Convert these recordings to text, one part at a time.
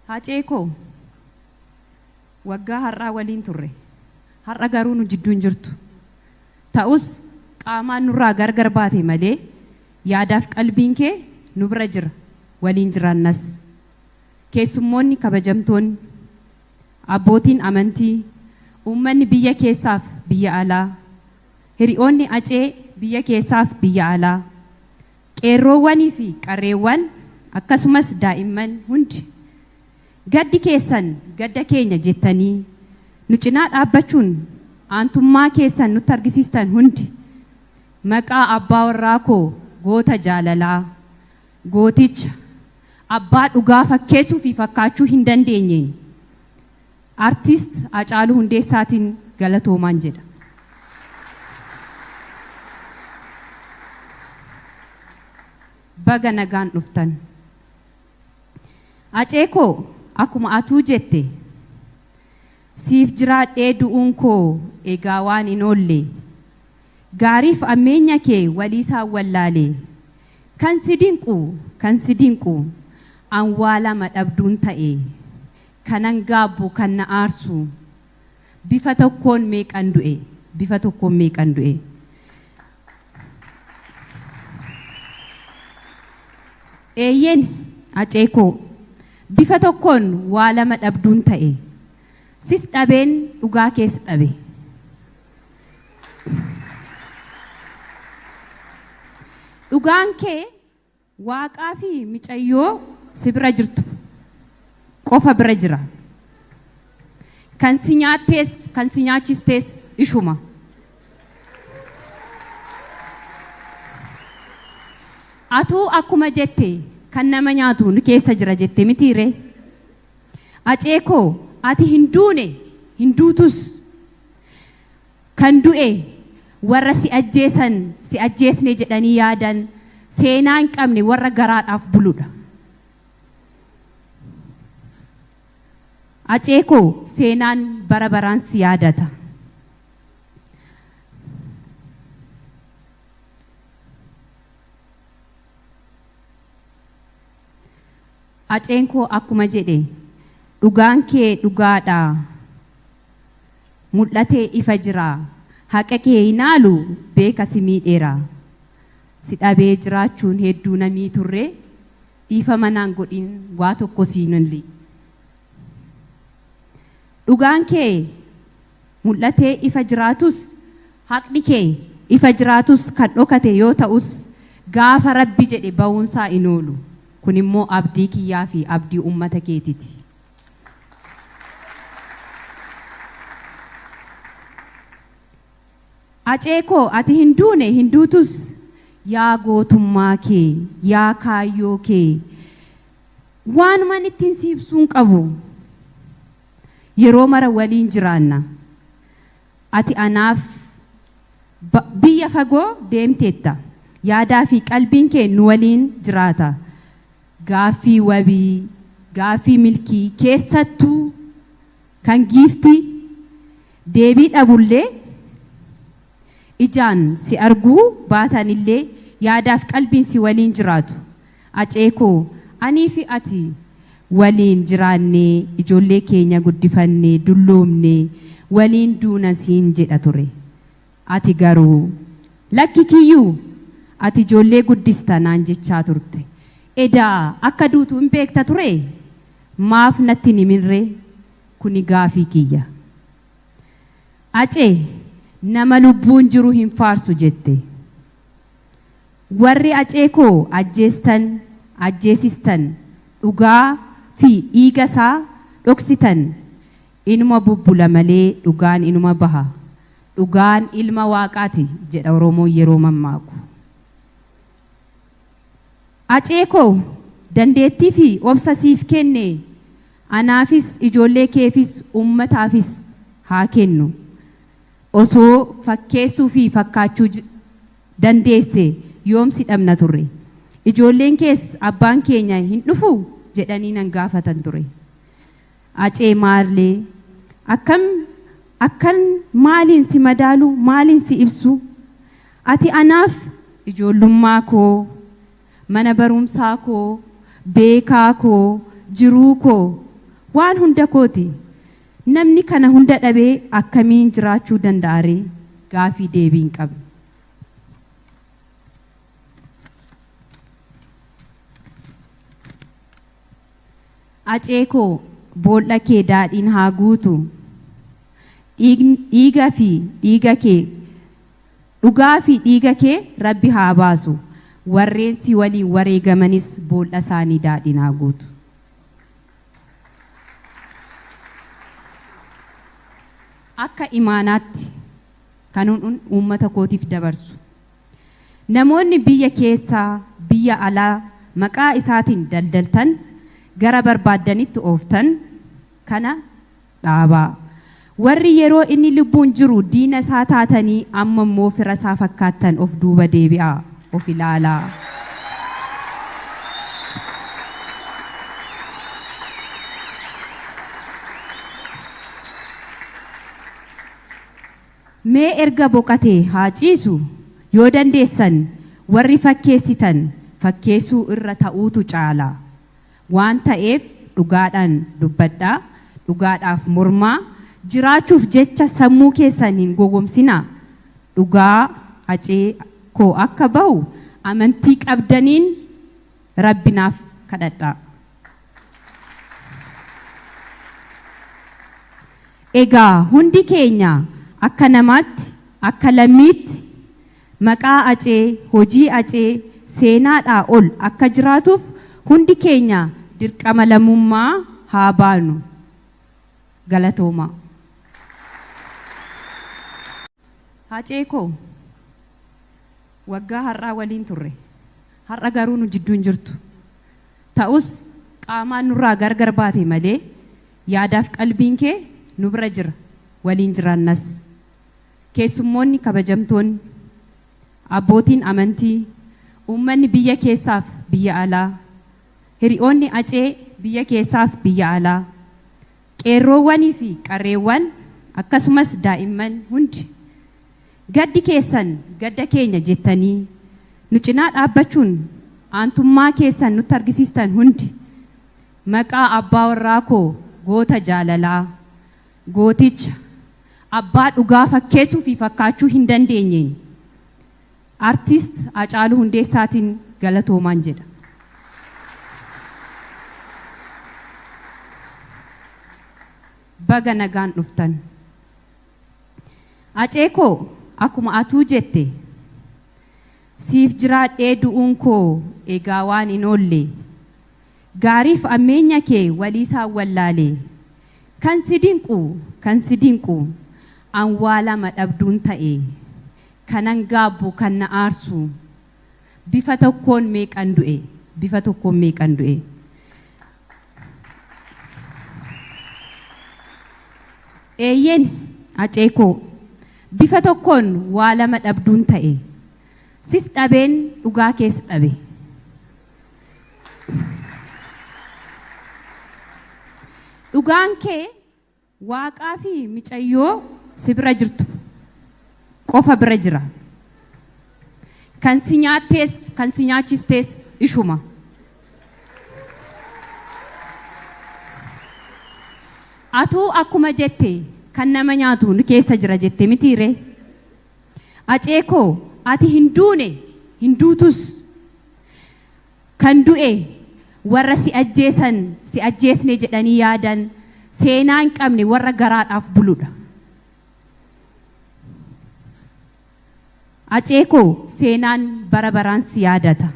Haacee koo waggaa har'aa waliin turre. Har'a garuu nu jidduun jirtu. Ta'us qaamaan nurraa gargar baate malee yaadaaf qalbiin kee nu bira jira. Waliin jiraannas. Keessummoonni kabajamtoonni, abbootiin amantii, uummanni biyya keessaaf biyya alaa, hiriyoonni Acee biyya keessaaf biyya alaa, qeerroowwanii fi qarreewwan akkasumas daa'imman hundi gaddi keessan gadda keenya jettanii nu cinaa dhaabbachuun aantummaa keessan nutti argisiistan hundi maqaa abbaa warraa koo goota jaalalaa, gooticha abbaa dhugaa fakkeessuu fi fakkaachuu hin dandeenyeen artiist Hacaaluu Hundeessaatiin galatoomaan jedha. Baga nagaan dhuftan. Acee koo akkuma atuu jette siif jiraadhee du'uun koo egaa waan hin oolle gaariif ammeenya kee waliisaan wallaalee kan si dinqu anwaalama dhabduun ta'e kanan gaabbu kan na aarsu bifa tokkoon meeqan du'e. Eeyyen Acee koo bifa tokkoon waa lama dhabduun ta'e sis dhabeen dhugaa keessa dhabe. Dhugaan kee waaqaa fi micayyoo si bira jirtu qofa bira jira. Kan si nyaattees kan si nyaachistees ishuma. Atuu akkuma jette kan nama nyaatu nu keessa jira jette mitiire. Acee koo ati hin duune hin duutus kan du'e warra si ajjeesne jedhanii yaadan seenaa hin qabne warra garaadhaaf buludha. Acee koo seenaan bara baraan si yaadata. Aceen koo akkuma jedhe dhugaan kee dhugaadha. Mul'atee ifa jira. Haqa kee hinaalu beeka si miidheera. Si dhabee jiraachuun hedduu namii turre dhiifama naan godhin waa tokko siinulli. Dhugaan kee mul'atee ifa jiraatus haqni kee ifa jiraatus kan dhokate yoo ta'us gaafa Rabbi jedhe ba'uunsaa hin oolu. Kun immoo abdii kiyyaa fi abdii uummata keetiiti. Acee koo ati hin duune hin duutus yaa gootummaa kee yaa kaayyoo kee waanumaan ittiin si ibsuun qabu. Yeroo mara waliin jiraanna. Ati anaaf biyya fagoo deemteetta. Yaadaa fi qalbiin kee nu waliin jiraata. Gaaffii wabii, gaaffii milkii keessattuu kan giiftii deebii dhabullee ijaan si arguu baatanillee yaadaaf qalbiin si waliin jiraatu. Acee koo anii fi ati waliin jiraannee ijoollee keenya guddifannee dulloomnee waliin duuna siin jedha ture. Ati garuu lakki kiyyuu ati ijoollee guddista naan jechaa turte. Edaa akka duutu hin beekta ture maaf natti hin himirre kuni gaafii kiyya. Acee nama lubbuun jiru hin faarsu jette. Warri Acee koo ajjeesistan dhugaa fi dhiiga isaa dhoksitan inuma bubbula malee dhugaan inuma baha. Dhugaan ilma waaqaati jedha Oromoon yeroo mammaaku. Acee koo dandeettii fi obsa siif kenne anaafis ijoollee keefis uummataafis haa kennu. Osoo fakkeessuu fi fakkaachuu dandeesse yoomsi dhabna turre. Ijoolleen kees abbaan keenya hin dhufu jedhanii nan gaafatan ture. Acee maallee akkan maaliin si madaalu maaliin si ibsu ati anaaf ijoollummaa koo mana barumsaa koo beekaa koo jiruu koo waan hunda kooti. Namni kana hunda dhabee akkamiin jiraachuu danda'a? Gaafii deebii hin qabne. Acee koo boolla kee daadhiin haa guutu. Dhiigaa fi dhiiga kee dhugaa fi dhiiga kee Rabbi haa baasu. Warreen si waliin wareegamanis boolla isaanii daadhiin haa guutu. Akka imaanaatti kanuun uummata kootiif dabarsu. Namoonni biyya keessaa biyya alaa maqaa isaatiin daldaltan gara barbaadanitti ooftan kana dhaabaa. Warri yeroo inni lubbuun jiru diina isaa taatanii amma immoo fira isaa fakkaattan of duuba deebi'aa, of ilaalaa. Mee erga boqatee haa ciisu yoo dandeessan warri fakkeessitan fakkeessuu irra ta'uutu caala. Waan ta'eef dhugaadhaan dubbadhaa, dhugaadhaaf mormaa, jiraachuuf jecha sammuu keessan hin gogomsinaa. Dhugaa acee koo akka bahu amantii qabdaniin Rabbinaaf kadhadhaa. Egaa hundi keenya akka namaatti, akka lammiitti maqaa acee, hojii acee, seenaadhaa ol akka jiraatuuf hundi keenya dirqama lammummaa haa baanu. Galatooma. Acee koo waggaa har'aa waliin turre. Har'a garuu nu jidduun jirtu. Ta'us qaamaan nurraa gargar baate malee yaadaaf qalbiin kee nu bira jira, waliin jiraannas. Keessummoonni kabajamtoonni, abbootiin amantii, uummanni biyya keessaaf biyya alaa, hiriyoonni acee biyya keessaaf biyya alaa, qeerroowwanii fi qarreewwan akkasumas daa'imman hundi gaddi keessan gadda keenya jettanii nu cinaa dhaabbachuun aantummaa keessan nutti argisiistan hundi maqaa abbaa warraa koo goota jaalalaa, gooticha abbaa dhugaa fakkeessuu fi fakkaachuu hin dandeenyeen artiist Hacaaluu Hundeessaatiin galatoomaan jedha. Baga nagaan dhuftan. Acee koo akkuma atuu jette siif jiraadhee du'uun koo egaa waan hin oolle gaariif ammeenya kee waliisaan wallaalee kan si dinqu awwaalama dhabduun ta'e kanan gaabbu kan na aarsu bifa tokkoon meeqan du'e. Eeyyen acee koo bifa tokkoon waa lama dhabduun ta'e sis dhabeen dhugaa keessa dhabe. Dhugaan kee waaqaa fi micayyoo si bira jirtu qofa bira jira. Kan si nyaattees kan si nyaachistees ishuma. Atuu akkuma jette kan nama nyaatu nu keessa jira jette mitiire. Acee koo ati hin duune hin duutus kan du'e warra si ajjeesne jedhanii yaadan seenaa hin qabne warra garaadhaaf buludha. Acee koo seenaan bara baraan si yaadata.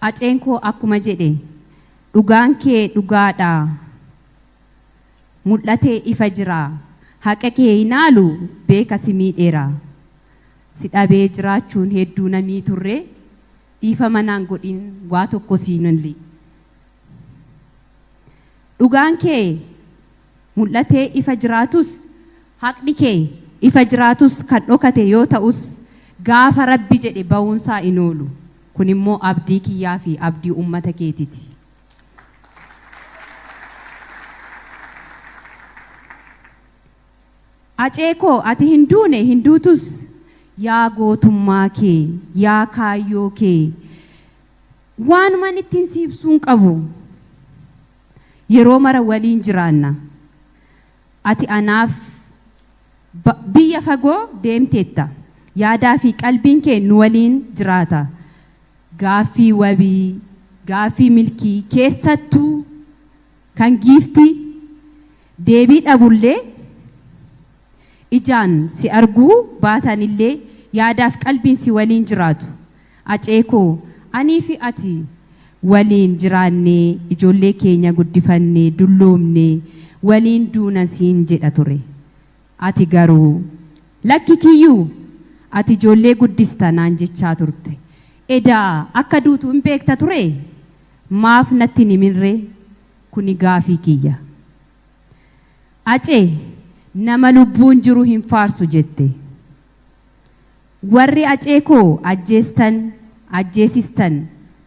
Aceen koo akkuma jedhe dhugaan kee dhugaadha, mul'atee ifa jira, haqa kee hinaalu beeka si miidheera. Si dhabee jiraachuun hedduu namii turre dhiifama naan godhin waa tokko siinulli. Dhugaan kee mul'atee ifa jiraatus haqni kee ifa jiraatus kan dhokate yoo ta'us gaafa Rabbi jedhe ba'uunsaa hin oolu. Kun immoo abdii kiyyaa fi abdii uummata keetiiti. Acee koo ati hin duune hin duutus yaa gootummaa kee, yaa kaayyoo kee waanumaan ittiin si ibsuun qabu. Yeroo mara waliin jiraanna. Ati anaaf biyya fagoo deemteetta. Yaadaa fi qalbiin kee nu waliin jiraata. Gaaffii wabii, gaaffii milkii keessattuu kan giiftii deebii dhabullee ijaan si arguu baatanillee yaadaaf qalbiin si waliin jiraatu. Aceekoo anii fi ati waliin jiraannee ijoollee keenya guddifannee dulloomnee waliin duuna siin jedha ture. Ati garuu lakki kiyyuu ati ijoollee guddista naan jechaa turte. Edaa akka duutu hin beekta ture maaf natti nimirre kuni gaafii kiyya. Acee nama lubbuun jiru hin faarsu jette. Warri Aceekoo ajjeestan ajjeesistan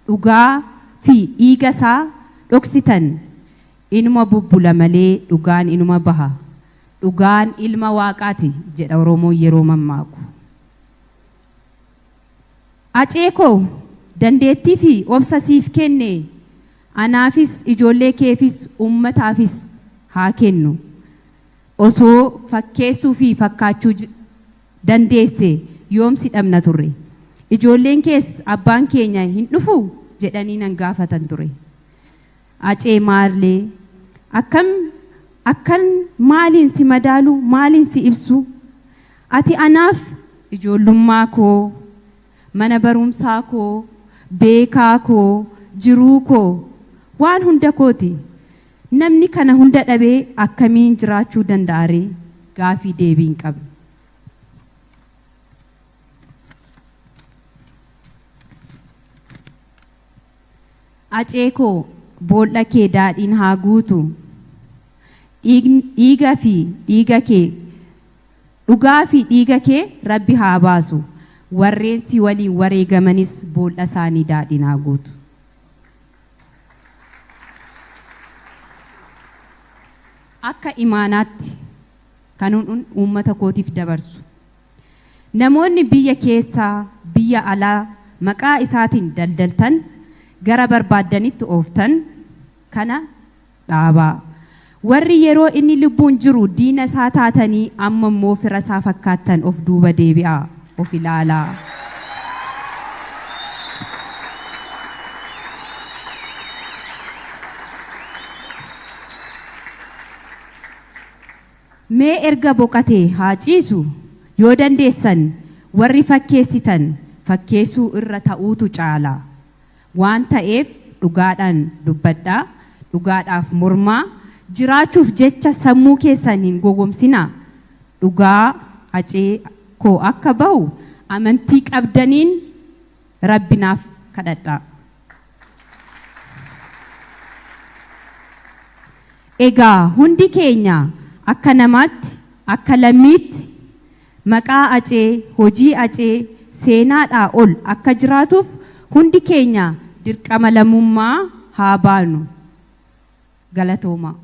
dhugaa fi dhiiga isaa dhoksitan inuma bubbula malee dhugaan inuma baha. Dhugaan ilma waaqaati jedha Oromoon yeroo mammaaku. Aceekoo dandeettii fi obsa siif kenne anaafis ijoollee keefis ummataafis haa kennu. Osoo fakkeessuu fi fakkaachuu dandeesse yoomsi dhabna turre. Ijoolleen kees abbaan keenya hin dhufu jedhanii nan gaafatan ture. Acee maallee akkan maaliin si madaalu maaliin si ibsu ati anaaf ijoollummaa koo mana barumsaa koo beekaa koo jiruu koo waan hunda kooti. Namni kana hunda dhabee akkamiin jiraachuu danda'are gaafii deebiin qabe. Aceekoo boolla kee daadhiin haa guutu. Dhiiga fi dhiiga kee dhugaa fi dhiiga kee Rabbi haa baasu. Warreen si waliin wareegamanis boolla isaanii daadhiin haa guutu. Akka imaanaatti kan uummata kootiif dabarsu. Namoonni biyya keessaa biyya alaa maqaa isaatiin daldaltan gara barbaaddanitti ooftan kana dhaabaa. Warri yeroo inni lubbuun jiru diina isaa taatanii amma immoo fira isaa fakkaattan of duuba deebi'aa of ilaalaa. Mee erga boqatee haa ciisu yoo dandeessan warri fakkeessitan fakkeessuu irra ta'uutu caala. Waan ta'eef dhugaadhaan dubbadhaa, dhugaadhaaf mormaa, jiraachuuf jecha sammuu keessan hin gogomsinaa. Dhugaa Aceekoo akka bahu amantii qabdaniin Rabbinaaf kadhadhaa. Egaa hundi keenya akka namaatti akka lammiitti maqaa Acee hojii Acee seenaadhaa ol akka jiraatuuf hundi keenya dirqama lammummaa haa baanu. Galatoomaa.